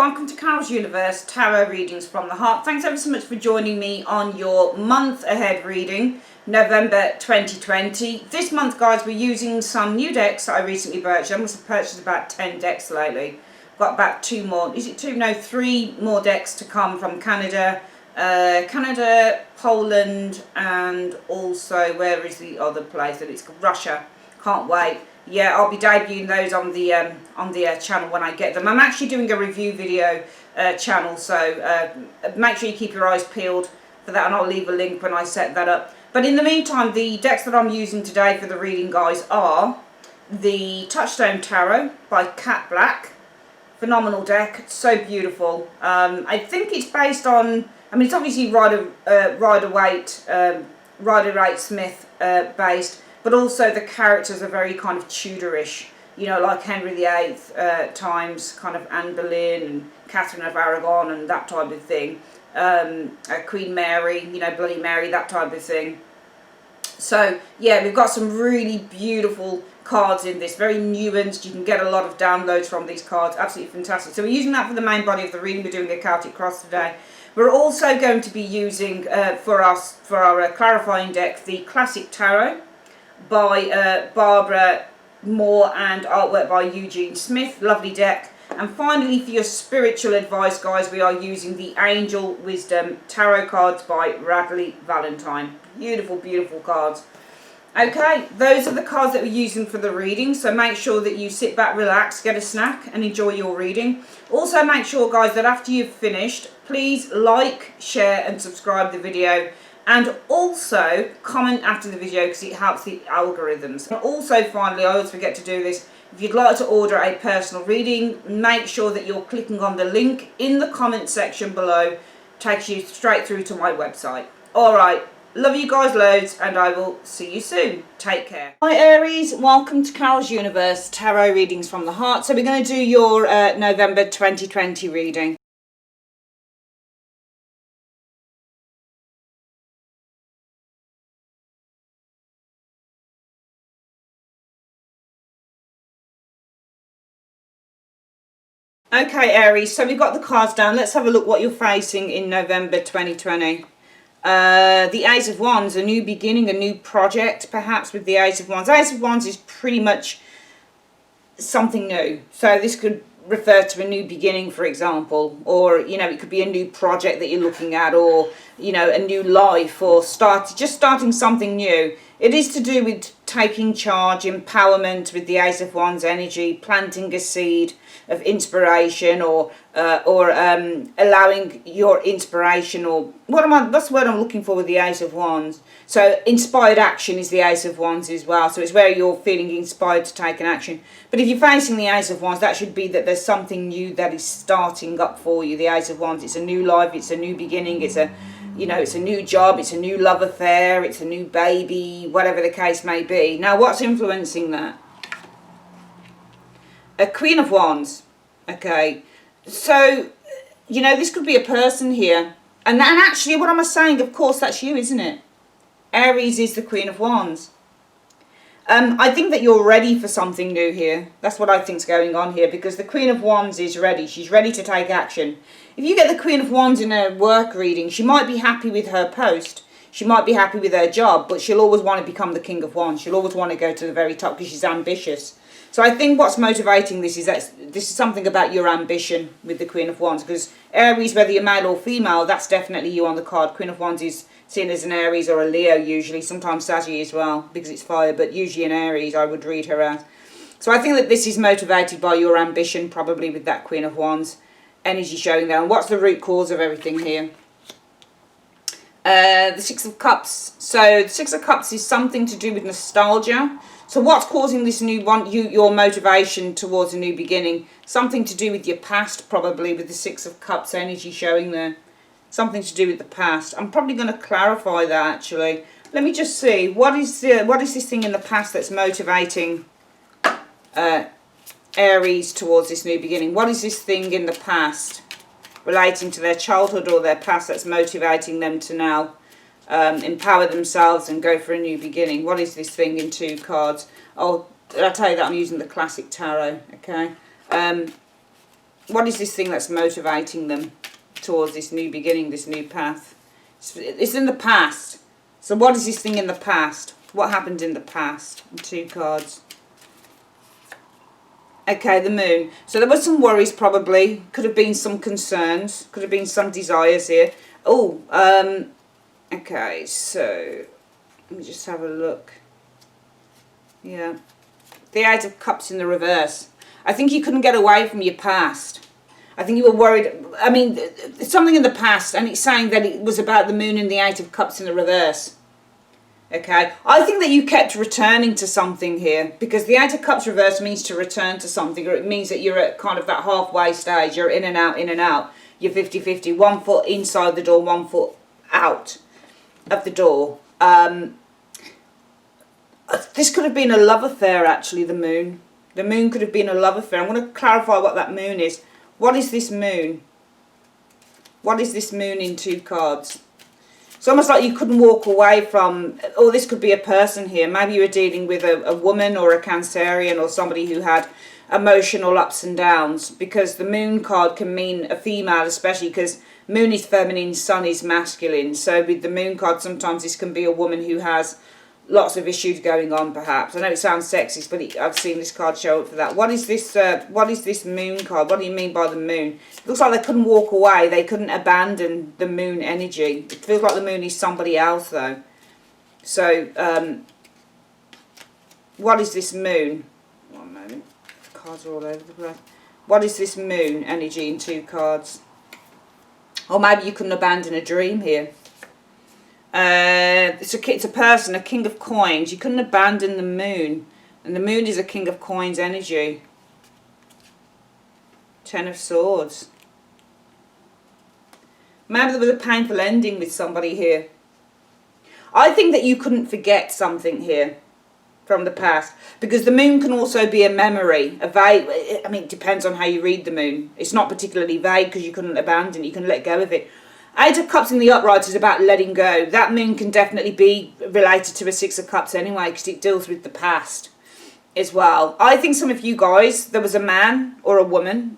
welcome to Carol's Universe Tarot Readings from the Heart. Thanks ever so much for joining me on your month ahead reading, November 2020. This month, guys, we're using some new decks that I recently purchased. I must have purchased about 10 decks lately. Got about 2 more, is it 2? No, 3 more decks to come from Canada, Poland, and also, where is the other place? That it's Russia. Can't wait. Yeah, I'll be debuting those on the channel when I get them. I'm actually doing a review video channel, so make sure you keep your eyes peeled for that, and I'll leave a link when I set that up. But in the meantime, the decks that I'm using today for the reading, guys, are the Touchstone Tarot by Cat Black. Phenomenal deck, so beautiful. I think it's based on, I mean, it's obviously Rider-Waite-Smith based, but also the characters are very kind of Tudorish, you know, like Henry VIII times, kind of Anne Boleyn and Catherine of Aragon and that type of thing. Queen Mary, you know, Bloody Mary, that type of thing. So, yeah, we've got some really beautiful cards in this, very nuanced. You can get a lot of downloads from these cards, absolutely fantastic. So we're using that for the main body of the reading. We're doing the Celtic Cross today. We're also going to be using, for our clarifying deck, the Classic Tarot by Barbara Moore and artwork by Eugene Smith. Lovely deck. And finally, for your spiritual advice, guys, we are using the Angel Wisdom Tarot cards by Radley Valentine. Beautiful, beautiful cards. Okay, those are the cards that we're using for the reading, so make sure that you sit back, relax, get a snack and enjoy your reading. Also make sure, guys, that after you've finished, please like, share and subscribe the video, and also comment after the video because it helps the algorithms. And also, finally, I always forget to do this, if you'd like to order a personal reading, make sure that you're clicking on the link in the comment section below. It takes you straight through to my website. Alright, love you guys loads, and I will see you soon. Take care. Hi Aries, welcome to Carol's Universe Tarot Readings from the Heart. So we're going to do your November 2020 reading. Okay Aries, so we've got the cards down. Let's have a look what you're facing in November 2020. The Ace of Wands, a new beginning, a new project perhaps with the Ace of Wands. Ace of Wands is pretty much something new. So this could refer to a new beginning, for example, or, you know, it could be a new project that you're looking at, or, you know, a new life, or just starting something new. It is to do with taking charge, empowerment with the Ace of Wands energy, planting a seed of inspiration, or allowing your inspiration, or that's what I'm looking for with the Ace of Wands. So inspired action is the Ace of Wands as well. So it's where you're feeling inspired to take an action. But if you're facing the Ace of Wands, that should be that there's something new that is starting up for you. The Ace of Wands, it's a new life, it's a new beginning, it's a, you know, it's a new job, it's a new love affair, it's a new baby, whatever the case may be. Now, what's influencing that? A Queen of Wands. Okay. So, you know, this could be a person here. And actually, what am I saying? Of course, that's you, isn't it? Aries is the Queen of Wands. I think that you're ready for something new here. That's what I think's going on here, because the Queen of Wands is ready. She's ready to take action. If you get the Queen of Wands in a work reading, she might be happy with her post. She might be happy with her job, but she'll always want to become the King of Wands. She'll always want to go to the very top because she's ambitious. So I think what's motivating this is that this is something about your ambition with the Queen of Wands, because Aries, whether you're male or female, that's definitely you on the card. Queen of Wands is seen as an Aries or a Leo usually, sometimes Sagittarius as well because it's fire, but usually an Aries I would read her as. So I think that this is motivated by your ambition, probably with that Queen of Wands energy showing there. And what's the root cause of everything here? The Six of Cups. So the Six of Cups is something to do with nostalgia. So what's causing this new one? Your motivation towards a new beginning. Something to do with your past, probably, with the Six of Cups energy showing there. Something to do with the past. I'm probably going to clarify that, actually. Let me just see. What is this thing in the past that's motivating Aries towards this new beginning? What is this thing in the past relating to their childhood or their past that's motivating them to now empower themselves and go for a new beginning? What is this thing in 2 cards? Oh, did I tell you that I'm using the Classic Tarot? Okay. What is this thing that's motivating them towards this new beginning, this new path? It's in the past. So what is this thing in the past? What happened in the past? 2 cards. Okay, the moon. So there were some worries probably. Could have been some concerns. Could have been some desires here. Oh, okay, so let me just have a look. Yeah. The 8 of Cups in the reverse. I think you couldn't get away from your past. I think you were worried. I mean, it's something in the past, and it's saying that it was about the moon and the 8 of Cups in the reverse. Okay, I think that you kept returning to something here, because the 8 of Cups reverse means to return to something, or it means that you're at kind of that halfway stage. You're in and out, in and out. You're 50-50. 1 foot inside the door, 1 foot out of the door. This could have been a love affair, actually, the moon. The moon could have been a love affair. I'm going to clarify what that moon is. What is this moon? What is this moon in 2 cards? It's almost like you couldn't walk away from, or this could be a person here. Maybe you were dealing with a woman or a Cancerian or somebody who had emotional ups and downs, because the moon card can mean a female, especially because moon is feminine, sun is masculine. So with the moon card, sometimes this can be a woman who has lots of issues going on, perhaps. I know it sounds sexist, but I've seen this card show up for that. What is this moon card? What do you mean by the moon? It looks like they couldn't walk away. They couldn't abandon the moon energy. It feels like the moon is somebody else, though. So, what is this moon? One moment. Cards are all over the place. What is this moon energy in 2 cards? Or maybe you couldn't abandon a dream here. It's a person, a king of coins. You couldn't abandon the moon. And the moon is a king of coins energy. 10 of swords. Maybe there was a painful ending with somebody here. I think that you couldn't forget something here from the past. Because the moon can also be a memory. A vague, I mean, it depends on how you read the moon. It's not particularly vague because you couldn't abandon it. You can let go of it. 8 of Cups in the upright is about letting go. That moon can definitely be related to a 6 of Cups anyway, because it deals with the past as well. I think some of you guys, there was a man or a woman,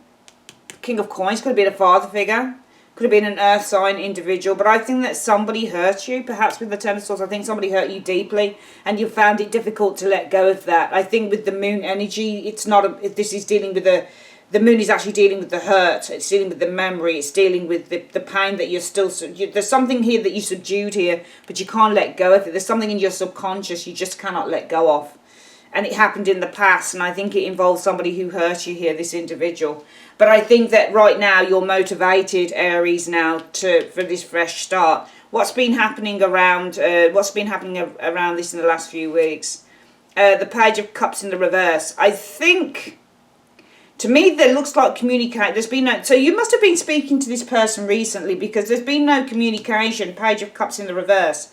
King of Coins, could have been a father figure, could have been an earth sign individual, but I think that somebody hurt you, perhaps with the 10 of Swords. I think somebody hurt you deeply, and you found it difficult to let go of that. I think with the moon energy, it's not this is dealing with the moon is actually dealing with the hurt. It's dealing with the memory. It's dealing with the pain that you're still... there's something here that you subdued here, but you can't let go of it. There's something in your subconscious you just cannot let go of. And it happened in the past, and I think it involves somebody who hurt you here, this individual. But I think that right now you're motivated, Aries, now for this fresh start. What's been happening around this in the last few weeks? The Page of Cups in the reverse. I think... to me, there looks like there's been no... So you must have been speaking to this person recently, because there's been no communication. Page of Cups in the reverse.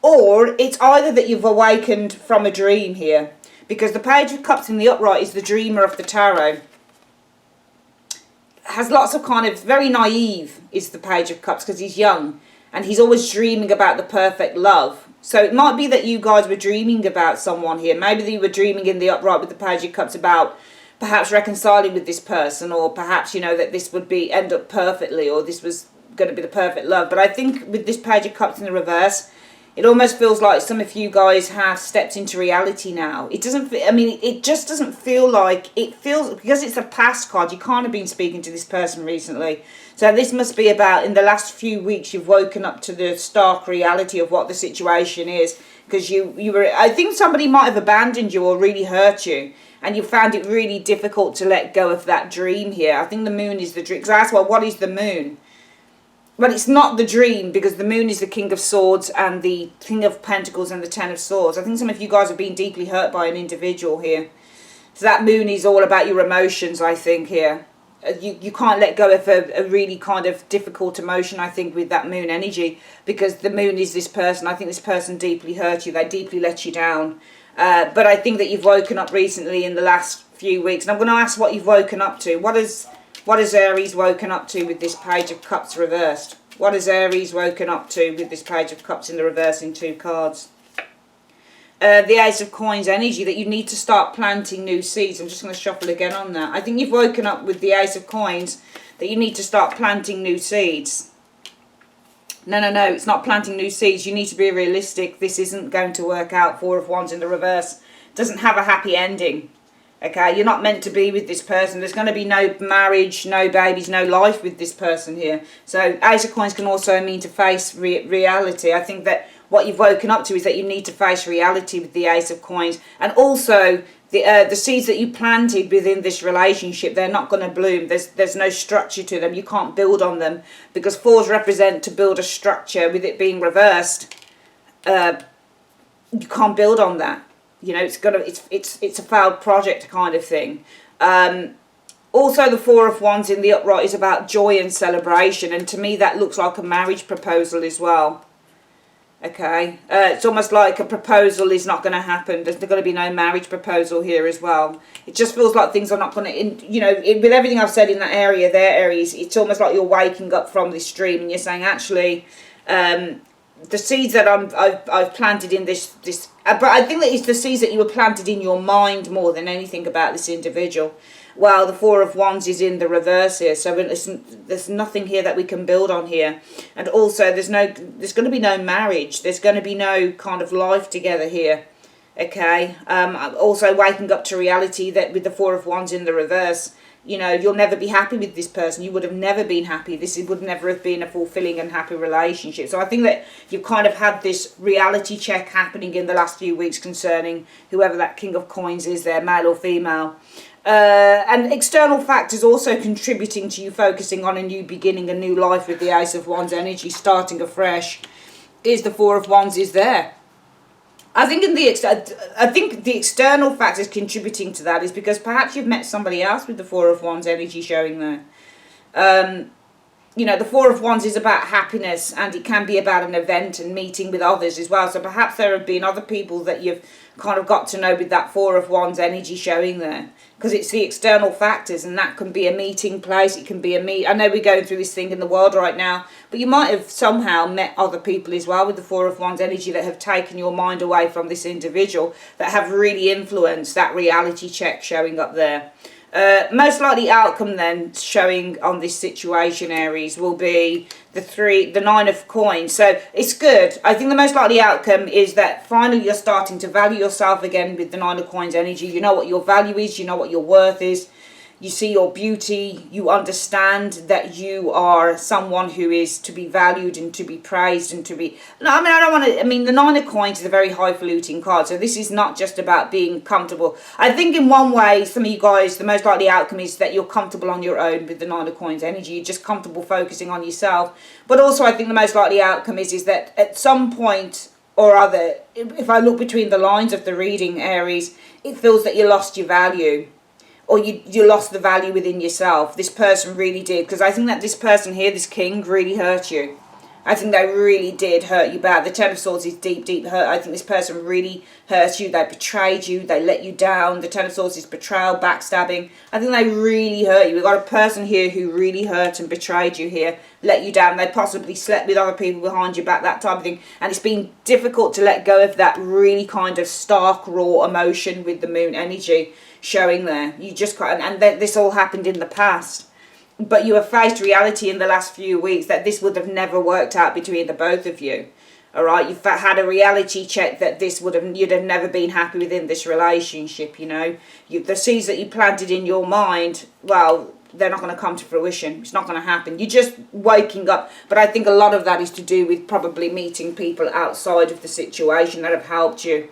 Or it's either that you've awakened from a dream here, because the Page of Cups in the upright is the dreamer of the tarot. Has lots of kind of... very naive is the Page of Cups, because he's young. And he's always dreaming about the perfect love. So it might be that you guys were dreaming about someone here. Maybe you were dreaming in the upright with the Page of Cups about... perhaps reconciling with this person, or perhaps, you know, that this would end up perfectly, or this was going to be the perfect love. But I think with this Page of Cups in the reverse, it almost feels like some of you guys have stepped into reality now. It doesn't, I mean, it just doesn't feel like, it feels, because it's a past card, you can't have been speaking to this person recently. So this must be about, in the last few weeks, you've woken up to the stark reality of what the situation is. Because you were, I think somebody might have abandoned you or really hurt you. And you found it really difficult to let go of that dream here. I think the moon is the dream. Because I asked, well, what is the moon? But it's not the dream, because the moon is the King of Swords and the King of Pentacles and the 10 of Swords. I think some of you guys have been deeply hurt by an individual here. So that moon is all about your emotions, I think, here. You can't let go of a really kind of difficult emotion, I think, with that moon energy. Because the moon is this person. I think this person deeply hurt you. They deeply let you down. But I think that you've woken up recently in the last few weeks. And I'm going to ask what you've woken up to. What has Aries woken up to with this Page of Cups reversed? What has Aries woken up to with this Page of Cups in the reverse in 2 cards? the Ace of Coins energy, that you need to start planting new seeds. I'm just going to shuffle again on that. I think you've woken up with the Ace of Coins that you need to start planting new seeds. No, it's not planting new seeds. You need to be realistic. This isn't going to work out. Four of Wands in the reverse doesn't have a happy ending. Okay, you're not meant to be with this person. There's going to be no marriage, no babies, no life with this person here. So Ace of Coins can also mean to face reality. I think that what you've woken up to is that you need to face reality with the Ace of Coins. And also the seeds that you planted within this relationship, they're not going to bloom. There's no structure to them. You can't build on them, because fours represent to build a structure. With it being reversed, you can't build on that. You know, it's a failed project kind of thing. Also, the Four of Wands in the upright is about joy and celebration, and to me that looks like a marriage proposal as well. Okay, it's almost like a proposal is not going to happen. There's going to be no marriage proposal here as well. It just feels like things are not going to, you know, with everything I've said in that area there, Aries, it's almost like you're waking up from this dream and you're saying, actually, the seeds that I've planted in this, but I think that it's the seeds that you were planted in your mind more than anything about this individual. Well, the Four of Wands is in the reverse here, so there's nothing here that we can build on here. And also, there's going to be no marriage. There's going to be no kind of life together here. Okay. Also, waking up to reality that with the Four of Wands in the reverse, you know, you'll never be happy with this person. You would have never been happy. This would never have been a fulfilling and happy relationship. So I think that you've kind of had this reality check happening in the last few weeks concerning whoever that King of Coins is there, male or female. And external factors also contributing to you focusing on a new beginning, a new life with the Ace of Wands energy, starting afresh, is the Four of Wands is there. I think the external factors contributing to that is because perhaps you've met somebody else with the Four of Wands energy showing there. You know, the Four of Wands is about happiness, and it can be about an event and meeting with others as well. So perhaps there have been other people that you've kind of got to know with that Four of Wands energy showing there. Because it's the external factors, and that can be a meeting place. It can be I know we're going through this thing in the world right now, but you might have somehow met other people as well with the Four of Wands energy that have taken your mind away from this individual, that have really influenced that reality check showing up there. Most likely outcome then showing on this situation, Aries, will be the Nine of Coins. So it's good. I think the most likely outcome is that finally you're starting to value yourself again with the Nine of Coins energy. You know what your value is. You know what your worth is. You see your beauty. You understand that you are someone who is to be valued and to be praised and to be... No, I mean, I don't want to... I mean, the Nine of Coins is a very highfalutin card, so this is not just about being comfortable. I think in one way, some of you guys, the most likely outcome is that you're comfortable on your own with the Nine of Coins energy. You're just comfortable focusing on yourself. But also, I think the most likely outcome is that at some point or other, if I look between the lines of the reading, Aries, it feels that you lost your value. Or you lost the value within yourself. This person really did. Because I think that this person here, this king, really hurt you. I think they really did hurt you bad. The Ten of Swords is deep, deep hurt. I think this person really hurt you. They betrayed you. They let you down. The Ten of Swords is betrayal, backstabbing. I think they really hurt you. We've got a person here who really hurt and betrayed you here. Let you down. They possibly slept with other people behind your back, that type of thing. And it's been difficult to let go of that really kind of stark, raw emotion with the moon energy showing there. You just can't, and this all happened in the past, but you have faced reality in the last few weeks that this would have never worked out between the both of you. All right, you've had a reality check that you'd have never been happy within this relationship. You know, the seeds that you planted in your mind, well, they're not going to come to fruition. It's not going to happen. You're just waking up. But I think a lot of that is to do with probably meeting people outside of the situation that have helped you.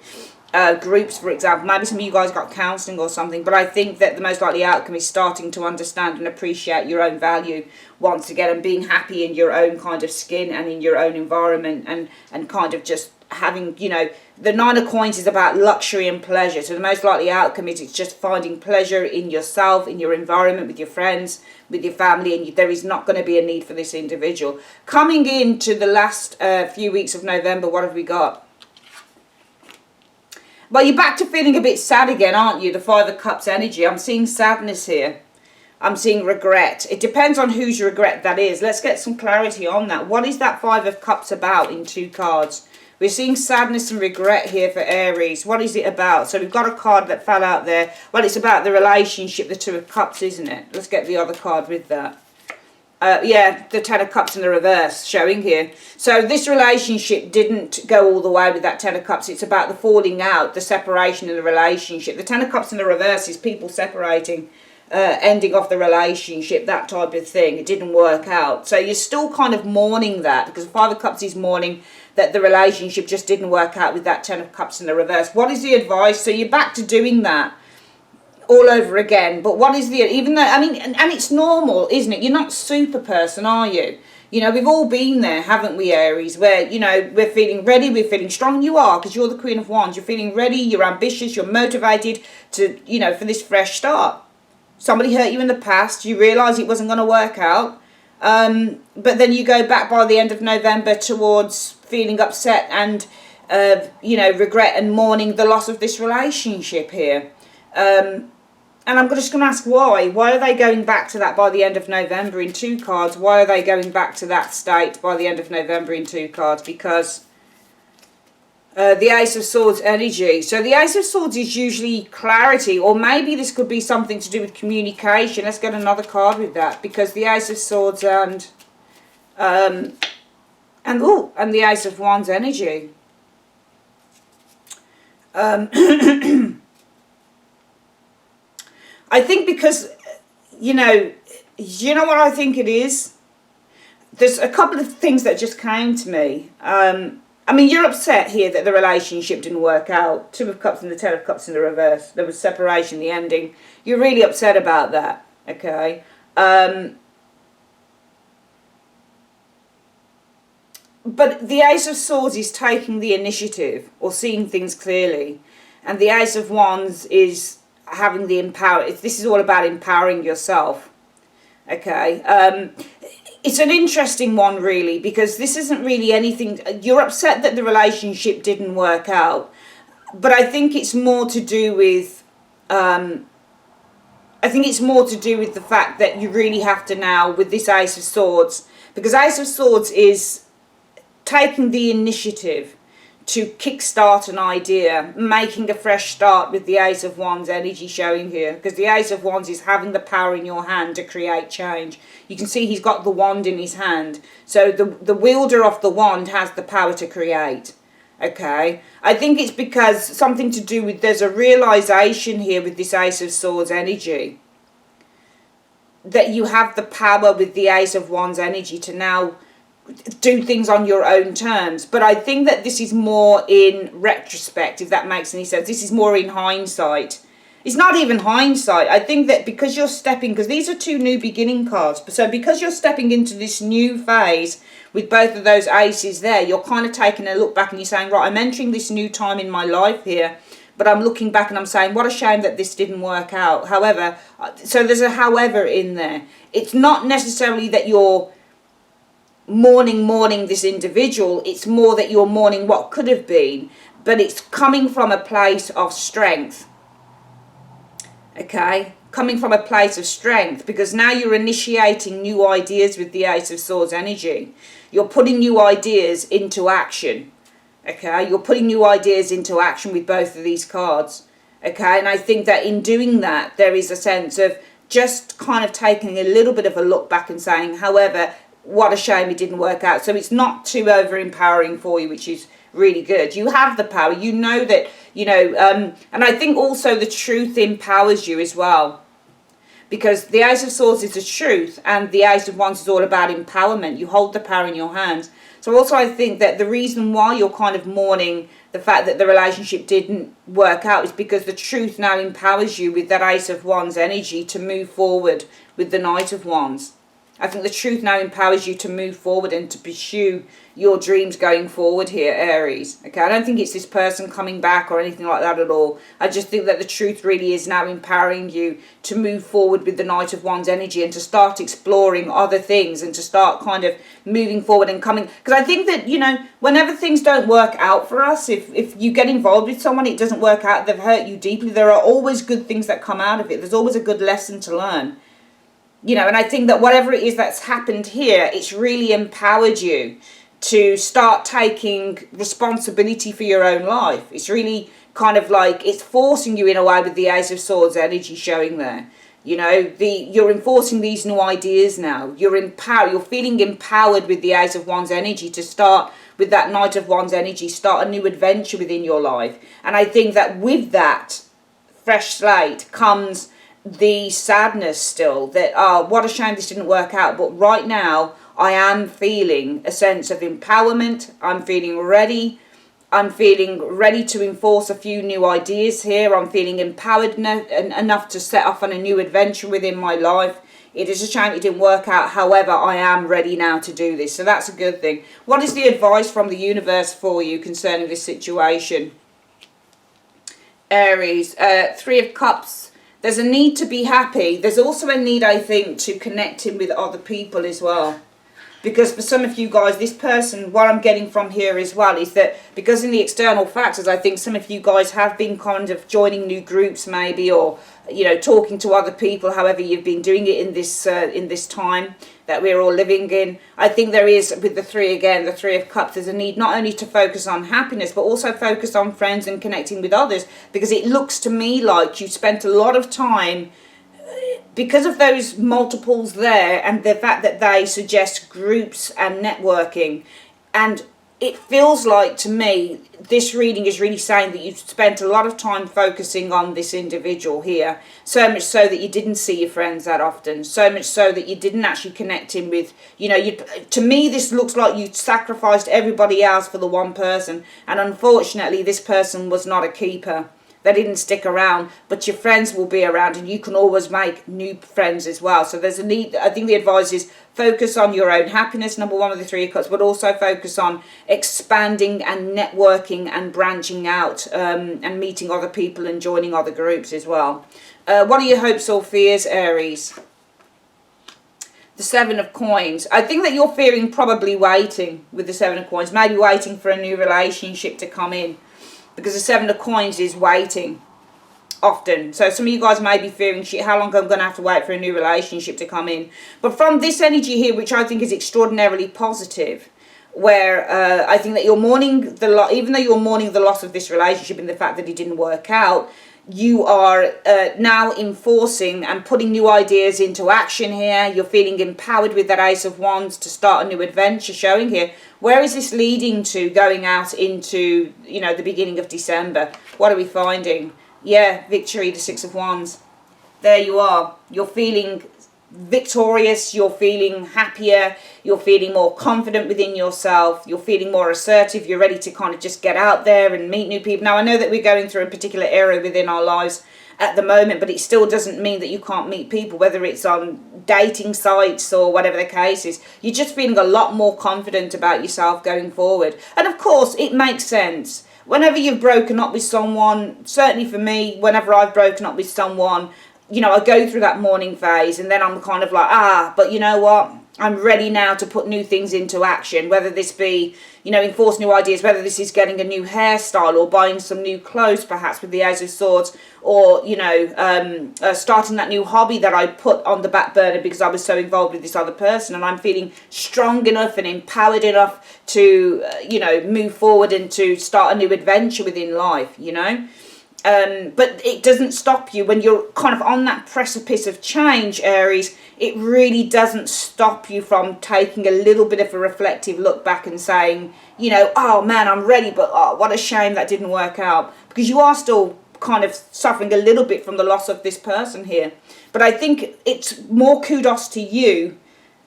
Groups, for example. Maybe some of you guys got counselling or something, but I think that the most likely outcome is starting to understand and appreciate your own value once again, and being happy in your own kind of skin and in your own environment, and kind of just having, you know, the Nine of Coins is about luxury and pleasure. So the most likely outcome is it's just finding pleasure in yourself, in your environment, with your friends, with your family, and there is not going to be a need for this individual. Coming into the last few weeks of November, what have we got? Well, you're back to feeling a bit sad again, aren't you? The Five of Cups energy. I'm seeing sadness here. I'm seeing regret. It depends on whose regret that is. Let's get some clarity on that. What is that Five of Cups about in two cards? We're seeing sadness and regret here for Aries. What is it about? So we've got a card that fell out there. Well, it's about the relationship, the Two of Cups, isn't it? Let's get the other card with that. Yeah, the Ten of Cups in the reverse showing here. So this relationship didn't go all the way with that Ten of Cups. It's about the falling out, the separation in the relationship. The Ten of Cups in the reverse is people separating, ending off the relationship, that type of thing. It didn't work out. So you're still kind of mourning that, because the Five of Cups is mourning that the relationship just didn't work out with that Ten of Cups in the reverse. What is the advice? So you're back to doing that all over again. But what is the, even though, I mean, and it's normal, isn't it? You're not super person, are you? You know, we've all been there, haven't we, Aries, where, you know, we're feeling ready, we're feeling strong. You are, because you're the Queen of Wands. You're feeling ready, you're ambitious, you're motivated to, you know, for this fresh start. Somebody hurt you in the past, you realise it wasn't going to work out. But then you go back by the end of November towards feeling upset and, you know, regret and mourning the loss of this relationship here. And I'm just going to ask why. Why are they going back to that by the end of November in 2 cards? Why are they going back to that state by the end of November in 2 cards? Because the Ace of Swords energy. So the Ace of Swords is usually clarity, or maybe this could be something to do with communication. Let's get another card with that, because the Ace of Swords and the Ace of Wands energy. I think because, you know what I think it is? There's a couple of things that just came to me. I mean, you're upset here that the relationship didn't work out. 2 of Cups and the 10 of Cups in the reverse. There was separation, the ending. You're really upset about that, okay? But the Ace of Swords is taking the initiative or seeing things clearly. And the Ace of Wands is having the empower. This is all about empowering yourself, okay? It's an interesting one, really, because this isn't really anything. You're upset that the relationship didn't work out, but I think it's more to do with the fact that you really have to now, with this Ace of Swords, because Ace of Swords is taking the initiative to kickstart an idea, making a fresh start with the Ace of Wands energy showing here, because the Ace of Wands is having the power in your hand to create change. You can see he's got the wand in his hand, so the wielder of the wand has the power to create, okay? I think it's because something to do with, there's a realization here with this Ace of Swords energy that you have the power with the Ace of Wands energy to now do things on your own terms. But I think that this is more in retrospect, if that makes any sense. This is more in hindsight. It's not even hindsight. I think that because you're stepping, because these are 2 new beginning cards, so because you're stepping into this new phase with both of those aces there, you're kind of taking a look back and you're saying, right, I'm entering this new time in my life here, but I'm looking back and I'm saying, what a shame that this didn't work out. However, so there's a however in there. It's not necessarily that you're mourning this individual, it's more that you're mourning what could have been, but it's coming from a place of strength, okay? Coming from a place of strength, because now you're initiating new ideas with the Ace of Swords energy. You're putting new ideas into action, okay? You're putting new ideas into action with both of these cards, okay? And I think that in doing that, there is a sense of just kind of taking a little bit of a look back and saying, however, what a shame it didn't work out. So it's not too over empowering for you, which is really good. You have the power. You know that, you know, and I think also the truth empowers you as well. Because the Ace of Swords is the truth and the Ace of Wands is all about empowerment. You hold the power in your hands. So also I think that the reason why you're kind of mourning the fact that the relationship didn't work out is because the truth now empowers you with that Ace of Wands energy to move forward with the Knight of Wands. I think the truth now empowers you to move forward and to pursue your dreams going forward here, Aries. Okay, I don't think it's this person coming back or anything like that at all. I just think that the truth really is now empowering you to move forward with the Knight of Wands energy and to start exploring other things and to start kind of moving forward and coming. Because I think that, you know, whenever things don't work out for us, if you get involved with someone, it doesn't work out, they've hurt you deeply, there are always good things that come out of it. There's always a good lesson to learn. You know, and I think that whatever it is that's happened here, it's really empowered you to start taking responsibility for your own life. It's really kind of like it's forcing you in a way with the Ace of Swords energy showing there. You know, you're enforcing these new ideas now. You're empowered. You're feeling empowered with the Ace of Wands energy to start with that Knight of Wands energy. Start a new adventure within your life. And I think that with that fresh slate comes the sadness still that, oh, what a shame this didn't work out. But right now, I am feeling a sense of empowerment. I'm feeling ready. I'm feeling ready to enforce a few new ideas here. I'm feeling empowered enough to set off on a new adventure within my life. It is a shame it didn't work out. However, I am ready now to do this. So that's a good thing. What is the advice from the universe for you concerning this situation? Aries, Three of Cups. There's a need to be happy. There's also a need, I think, to connect in with other people as well. Because for some of you guys, this person, what I'm getting from here as well is that because in the external factors, I think some of you guys have been kind of joining new groups maybe, or, you know, talking to other people, however you've been doing it in this time that we're all living in. I think there is, with the three again, the Three of Cups, there's a need not only to focus on happiness, but also focus on friends and connecting with others. Because it looks to me like you spent a lot of time, because of those multiples there and the fact that they suggest groups and networking, and it feels like to me this reading is really saying that you've spent a lot of time focusing on this individual here, so much so that you didn't see your friends that often, so much so that you didn't actually connect in with, you know, to me this looks like you sacrificed everybody else for the one person, and unfortunately this person was not a keeper. They didn't stick around, but your friends will be around and you can always make new friends as well. So there's a need. I think the advice is focus on your own happiness, number one with the Three of Cups, but also focus on expanding and networking and branching out and meeting other people and joining other groups as well. What are your hopes or fears, Aries? The Seven of Coins. I think that you're fearing probably waiting with the Seven of Coins, maybe waiting for a new relationship to come in. Because the Seven of Coins is waiting often. So some of you guys may be fearing, shit, how long am I going to have to wait for a new relationship to come in? But from this energy here, which I think is extraordinarily positive, where I think that you're mourning even though you're mourning the loss of this relationship and the fact that it didn't work out, you are now enforcing and putting new ideas into action here. You're feeling empowered with that Ace of Wands to start a new adventure showing here. Where is this leading to, going out into, you know, the beginning of December? What are we finding? Yeah, victory, the Six of Wands. There you are. You're feeling victorious, you're feeling happier, you're feeling more confident within yourself, you're feeling more assertive, you're ready to kind of just get out there and meet new people. Now I know that we're going through a particular era within our lives at the moment, but it still doesn't mean that you can't meet people, whether it's on dating sites or whatever the case is. You're just feeling a lot more confident about yourself going forward. And of course it makes sense. Whenever you've broken up with someone, certainly for me, whenever I've broken up with someone, you know, I go through that mourning phase and then I'm kind of like, but you know what? I'm ready now to put new things into action, whether this be, you know, enforce new ideas, whether this is getting a new hairstyle or buying some new clothes, perhaps with the Ace of Swords, or, you know, starting that new hobby that I put on the back burner because I was so involved with this other person, and I'm feeling strong enough and empowered enough to, you know, move forward and to start a new adventure within life, you know. But it doesn't stop you when you're kind of on that precipice of change, Aries. It really doesn't stop you from taking a little bit of a reflective look back and saying, you know, oh man, I'm ready, but oh, what a shame that didn't work out. Because you are still kind of suffering a little bit from the loss of this person here. But I think it's more kudos to you,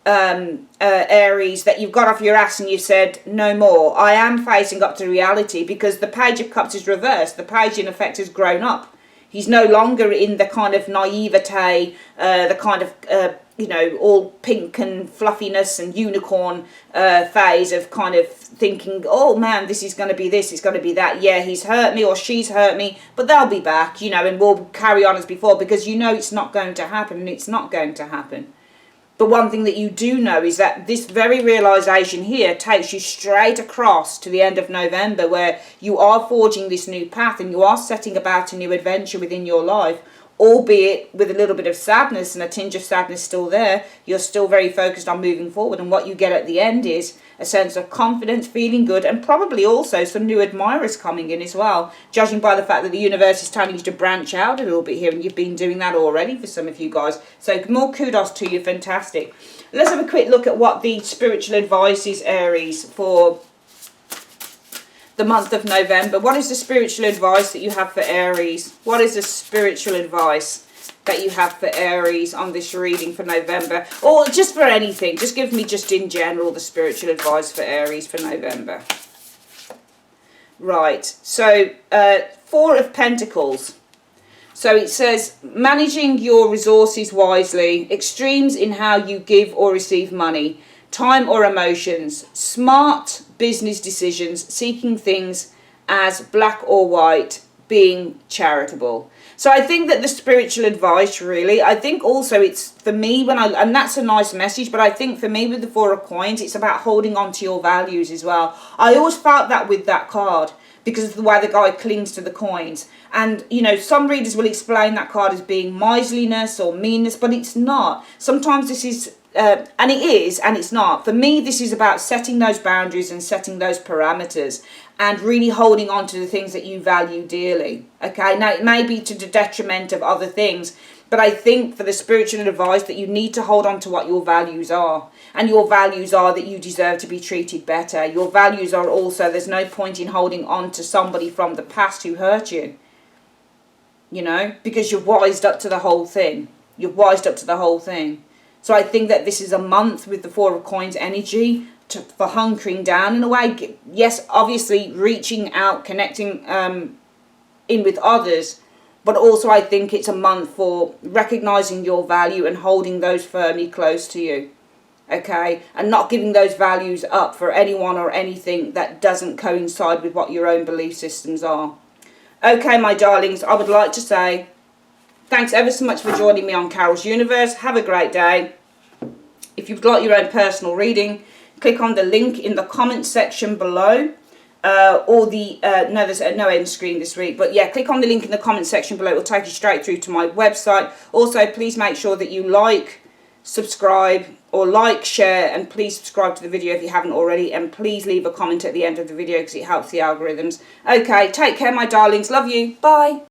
Aries, that you've got off your ass and you said no more. I am facing up to reality, because the Page of Cups is reversed. The page in effect has grown up. He's no longer in the kind of naivete, the kind of you know, all pink and fluffiness and unicorn phase of kind of thinking, oh man, this is going to be this, it's going to be that. Yeah, he's hurt me or she's hurt me, but they'll be back, you know, and we'll carry on as before, because you know it's not going to happen, and it's not going to happen. But one thing that you do know is that this very realisation here takes you straight across to the end of November, where you are forging this new path and you are setting about a new adventure within your life, albeit with a little bit of sadness and a tinge of sadness still there. You're still very focused on moving forward, and what you get at the end is a sense of confidence, feeling good, and probably also some new admirers coming in as well, judging by the fact that the universe is telling you to branch out a little bit here, and you've been doing that already for some of you guys. So more kudos to you, fantastic. Let's have a quick look at what the spiritual advice is, Aries, for the month of November. What is the spiritual advice that you have for Aries? What is the spiritual advice that you have for Aries on this reading for November? Or just for anything. Just give me just in general the spiritual advice for Aries for November. Right. So, Four of Pentacles. So it says, managing your resources wisely, extremes in how you give or receive money, time or emotions, smart business decisions, seeking things as black or white, being charitable. So I think that the spiritual advice, really, I think also it's for me and that's a nice message, but I think for me with the Four of Coins, it's about holding on to your values as well. I always felt that with that card, because of the way the guy clings to the coins. And, you know, some readers will explain that card as being miserliness or meanness, but it's not. Sometimes this is, and it is, and it's not. For me, this is about setting those boundaries and setting those parameters and really holding on to the things that you value dearly. Okay, now it may be to the detriment of other things, but I think for the spiritual advice that you need to hold on to what your values are. And your values are that you deserve to be treated better. Your values are also there's no point in holding on to somebody from the past who hurt you. You know, because you've wised up to the whole thing. You've wised up to the whole thing. So I think that this is a month with the Four of Coins energy for hunkering down in a way. Yes, obviously reaching out, connecting in with others. But also I think it's a month for recognising your value and holding those firmly close to you. Okay? And not giving those values up for anyone or anything that doesn't coincide with what your own belief systems are. Okay, my darlings, I would like to say thanks ever so much for joining me on Carol's Universe. Have a great day. If you'd like your own personal reading, click on the link in the comment section below. Or the no, there's no end screen this week, but yeah, click on the link in the comment section below. It will take you straight through to my website. Also, please make sure that you like, subscribe, or like, share, and please subscribe to the video if you haven't already, and please leave a comment at the end of the video because it helps the algorithms. Okay, take care, my darlings. Love you. Bye.